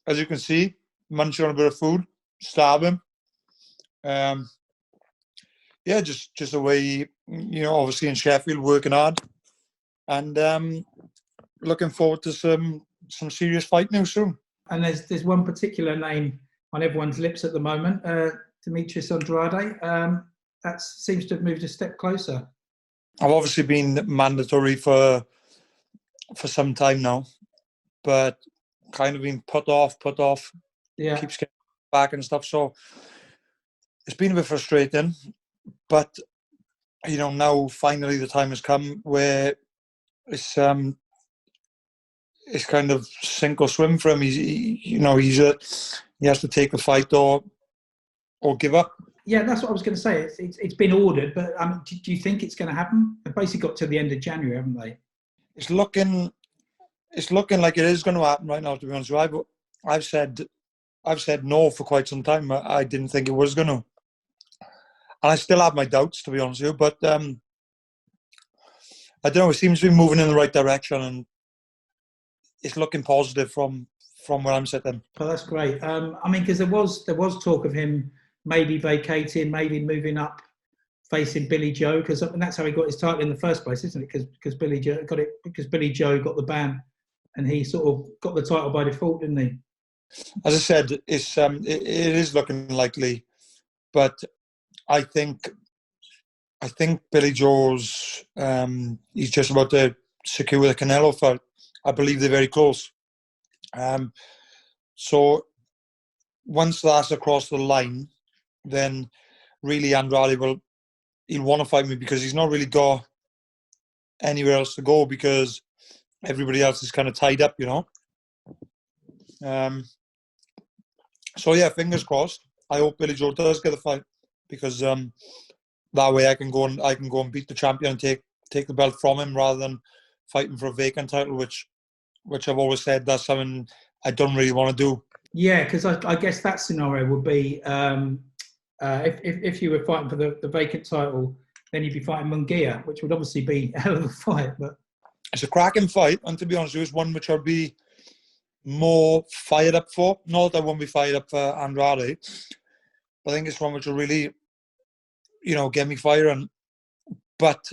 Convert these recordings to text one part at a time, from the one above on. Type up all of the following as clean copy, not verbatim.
as you can see, munching on a bit of food, starving. Yeah, just away, obviously in Sheffield, working hard, and looking forward to some serious fight news soon. And there's one particular name on everyone's lips at the moment, Demetrius Andrade. That seems to have moved a step closer. I've obviously been mandatory for some time now, but kind of been put off. Yeah. Keeps getting back and stuff. So it's been a bit frustrating, but now finally the time has come where it's kind of sink or swim for him. He has to take the fight or give up. Yeah, that's what I was going to say. It's been ordered, but do you think it's going to happen? They've basically got to the end of January, haven't they? It's looking like it is going to happen right now, to be honest with you. I've said no for quite some time. I didn't think it was going to. And I still have my doubts, to be honest with you. But I don't know, it seems to be moving in the right direction, and it's looking positive from where I'm sitting. Oh, that's great. Because there was talk of him maybe vacating, maybe moving up, facing Billy Joe, because that's how he got his title in the first place, isn't it? Because Billy Joe got it, because Billy Joe got the ban, and he sort of got the title by default, didn't he? As I said, it is looking likely, but I think Billy Joe's he's just about to secure the Canelo fight. I believe they're very close. So once that's across the line, then really Andrade he'll want to fight me, because he's not really got anywhere else to go, because everybody else is kind of tied up, So yeah, fingers crossed. I hope Billy Joe does get the fight, because that way I can go and beat the champion and take the belt from him, rather than fighting for a vacant title, which I've always said that's something I don't really want to do. Yeah, because I guess that scenario would be if you were fighting for the vacant title, then you'd be fighting Munguia, which would obviously be a hell of a fight. But it's a cracking fight, and to be honest with you, it's one which I'd be more fired up for. Not that I won't be fired up for Andrade, but I think it's one which will really, get me firing. But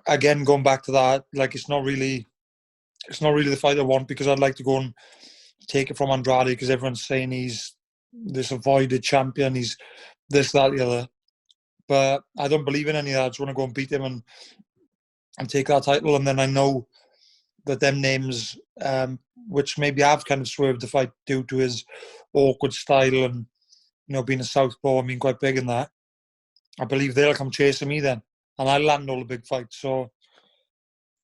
again, going back to that, like it's not really the fight I want, because I'd like to go and take it from Andrade, because everyone's saying he's this avoided champion, he's this, that, the other. But I don't believe in any of that. I just want to go and beat him and take that title. And then I know that them names, which maybe I've kind of swerved the fight due to his awkward style and, being a southpaw and being quite big in that, I believe they'll come chasing me then. And I land all the big fights. So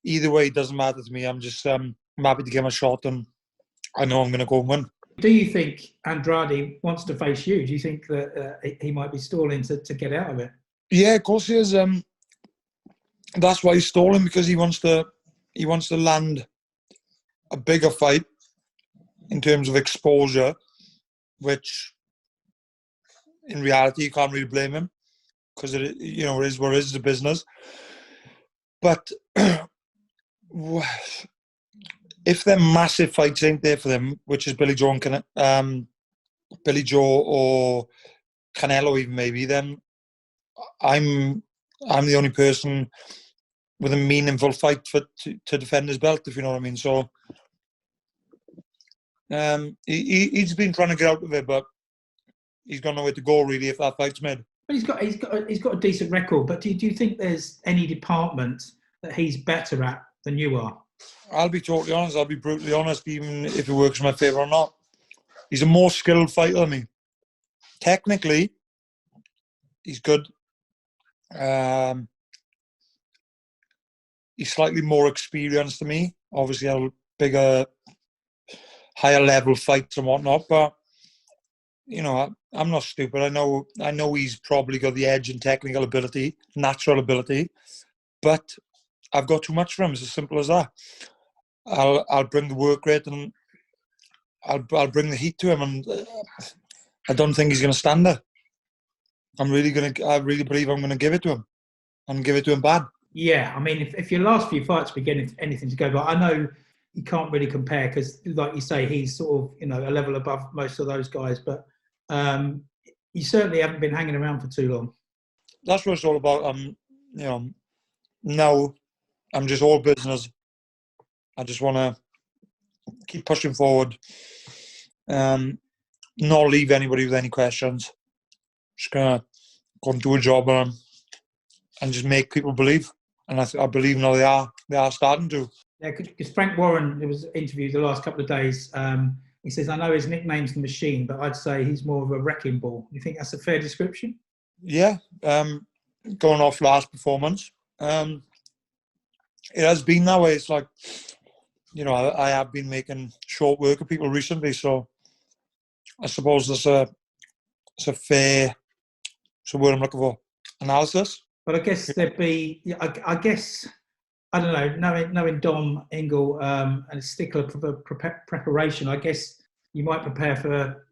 either way, it doesn't matter to me. I'm just I'm happy to give him a shot, and I know I'm going to go and win. Do you think Andrade wants to face you? Do you think that he might be stalling to get out of it? Yeah, of course he is. That's why he's stalling, because he wants to land a bigger fight in terms of exposure, which in reality you can't really blame him, because it is what it is, the business. But if their massive fights ain't there for them, which is Billy Joe or Canelo even maybe, then I'm the only person with a meaningful fight to defend his belt, if you know what I mean. So he's been trying to get out of it, but he's got nowhere to go really if that fight's made. But he's got a decent record. But do you think there's any department that he's better at than you are? I'll be totally honest. I'll be brutally honest, even if it works in my favour or not. He's a more skilled fighter than me. Technically, he's good. He's slightly more experienced than me. Obviously, a bigger, higher level fights and whatnot. But I'm not stupid. I know he's probably got the edge in technical ability, natural ability. But I've got too much for him. It's as simple as that. I'll bring the work rate, and I'll bring the heat to him, and I don't think he's going to stand there. I really believe I'm going to give it to him, and give it to him bad. Yeah, I mean, if your last few fights begin anything to go by, I know you can't really compare because, like you say, he's sort of, you know, a level above most of those guys. But you certainly haven't been hanging around for too long. That's what it's all about. You know, now I'm just all business. I just want to keep pushing forward. Not leave anybody with any questions. Just gonna go and do a job and just make people believe. And I believe now they are starting to. Yeah, because Frank Warren, there was interviewed the last couple of days. He says, I know his nickname's the Machine, but I'd say he's more of a wrecking ball. You think that's a fair description? Yeah. Going off last performance, it has been that way. It's like, you know, I have been making short work of people recently, so I suppose it's a fair, what's the word I'm looking for, analysis. But I guess there'd be, I guess, I don't know, knowing Dom Ingle and a stickler for preparation, I guess you might prepare for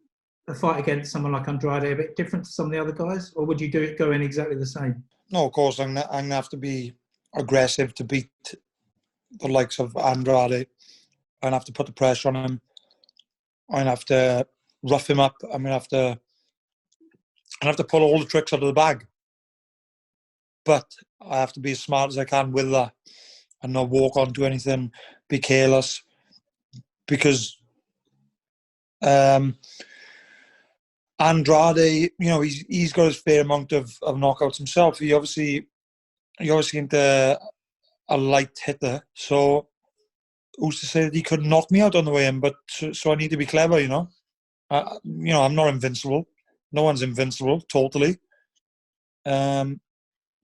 a fight against someone like Andrade a bit different to some of the other guys, or would you go in exactly the same? No, of course, I'm gonna have to be aggressive to beat the likes of Andrade. I'm gonna have to put the pressure on him. I'm gonna have to rough him up. I'm gonna have to pull all the tricks out of the bag. But I have to be as smart as I can with that and not walk onto anything, be careless. Because Andrade, you know, he's got his fair amount of knockouts himself. He obviously into a light hitter, so who's to say that he could knock me out on the way in? But so I need to be clever, you know. You know, I'm not invincible. No one's invincible, totally.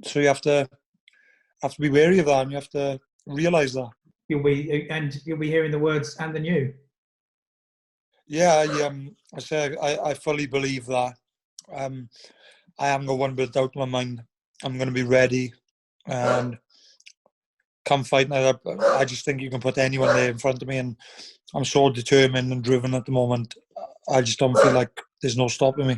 So you have to be wary of that, and you have to realise that. You'll be hearing the words "and the new." Yeah, I say I fully believe that. I haven't got one bit of doubt in my mind. I'm going to be ready, and come fight night. I just think you can put anyone there in front of me, and I'm so determined and driven at the moment. I just don't feel like there's no stopping me.